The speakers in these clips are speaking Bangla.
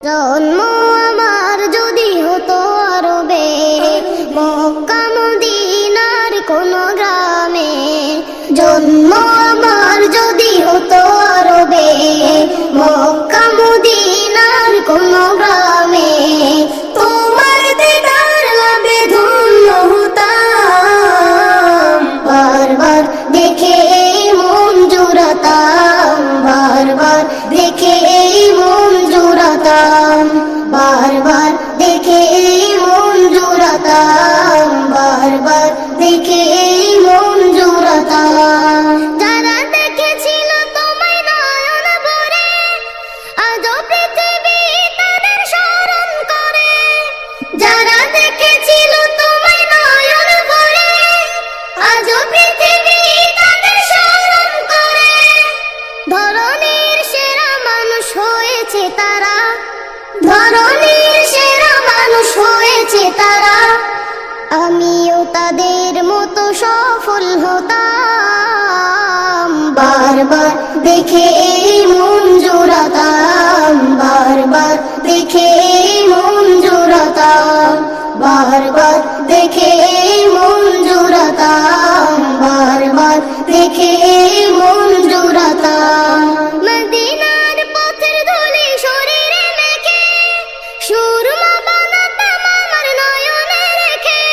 জন্ম আমার যদি হতো আরবে, মক্কা মদিনার কোন গ্রামে। জন্ম আমার যদি হতো আরবে, মক্কা মদিনার কোন গ্রামে। তোমার দিদার লাভে ধন্য হতাম, বারবার দেখে মন জুড়াতাম, বারবার দেখে মন জুড়াতাম, বারবার দেখে মন জুড়াতাম, বারবার দেখে মন জুড়াতাম। যারা দেখেছিল তোমায় নয়ন ভরে, আজও পৃথিবী তাদের স্মরণ করে। যারা দেখেছিল তোমায় নয়ন ভরে, আজও পৃথিবী তাদের স্মরণ করে। ধরনের সেরা মানুষ হয়েছে তারা, ধরনের সেরা মানুষ হয়েছে তারা। আমিও তাদের মতো সফল হতাম, বারবার দেখে মন জোড়াতাম, বারবার দেখে মন জোড়াতাম, বারবার দেখে মন জোড়াতাম, বারবার দেখে মন জোড়াতাম। মদিনার পথের ধুলি শরীরে মেখে, সুরমা বানাতাম আমার নয়নে রেখে।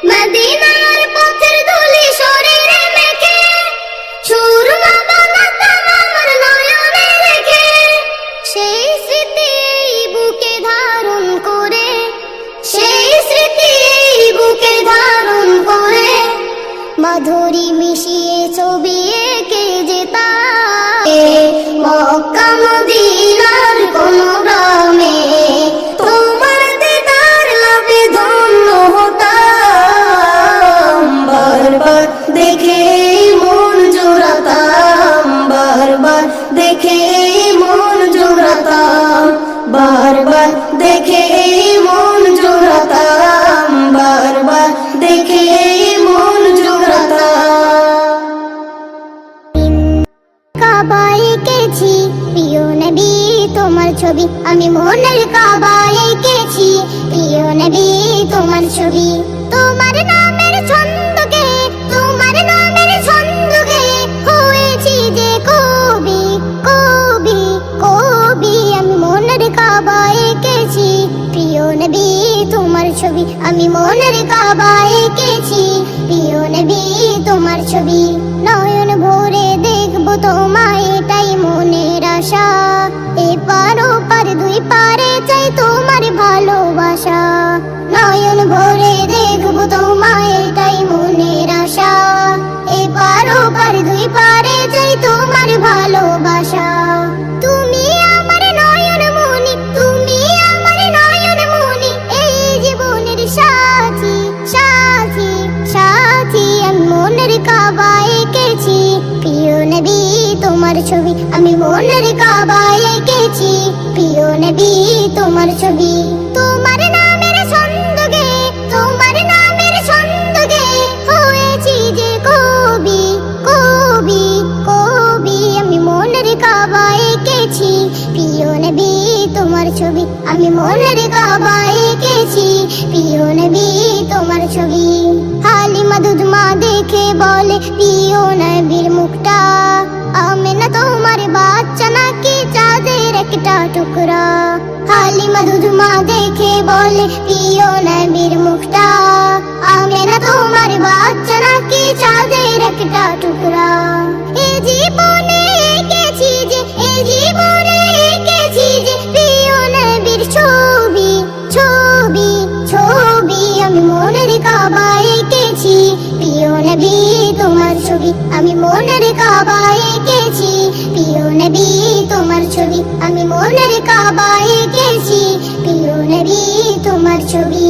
মদিনার পথের ধুলি শরীরে মেখে, সুরমা বানাতাম আমার নয়নে রেখে। সেই স্মৃতি এই বুকে ধারণ করে, সেই স্মৃতি এই বুকে ধারণ করে। মাধুরী মিশিয়ে ছবি এঁকে যেতাম, মক্কা মদিনার কোন গ্রামে। তোমার দিদার লাভে ধন্য হতাম, বারবার দেখে মন জোড়াতাম, বারবার দেখে মন জোড়াতাম, বারবার দেখে মন জোড়াতাম, বারবার দেখে মন জোড়াতাম। কাবায় এঁকেছি প্রিয় নবী তোমার ছবি, আমি মনের কাবায় এঁকেছি প্রিয় নবী তোমার ছবি। তোমার নামের ছন্দকে, তোমার নামের ছন্দকে হয়েছি যে কবি, কবি, কবি। আমি মনের কাবায় এঁকেছি প্রিয় নবী তোমার ছবি, আমি মনের কাবায় এঁকেছি প্রিয় নবী তোমার ছবি। নয়ন ভরে দেখবো তোমায় এটাই মনের আশা, এপার ওপার দুই পারে চাই তোমার ভালোবাসা। নয়ন ভরে দেখবো তোমায় এটাই মনের আশা, এপার ওপার দুই পারে চাই তোমার ভালোবাসা। তুমি আমার নয়ন মনি, তুমি আমার নয়ন মনি, এই জীবনের সাথী, সাথী, সাথী। আমি মনের কাবায় এঁকেছি প্রিয় নবী তোমার ছবি, আমি মনের কাবায় এঁকেছি প্রিয় নবী তোমার ছবি। তোমার নামের ছন্দকে, তোমার নামের ছন্দকে হয়েছি যে কবি, কবি, কবি। আমি মনের কাবায় এঁকেছি প্রিয় নবী তোমার ছবি, আমি মনের কাবায় এঁকেছি প্রিয় নবী তোমার ছবি। হালিমা দুধমা দেখে বলে প্রিয় নবীর মুখটা, আমিনা তোমার বাচ্চা নাকি চাঁদের একটা টুকরা। হালিমা দুধমা দেখে বলে প্রিয় নবীর মুখটা, আমিনা তোমার বাচ্চা নাকি চাঁদের একটা টুকরা। এ জীবনে এঁকেছি যে, এ জীবনে এঁকেছি যে প্রিয় নবীর ছবি, ছবি, ছবি। আমি মনের কাবায় এঁকেছি প্রিয় নবী তোমার ছবি, আমি মনের কাবায় এঁকেছি প্রিয় নবী তোমার ছবি, আমি মনের কাবায় এঁকেছি প্রিয় নবী তোমার ছবি।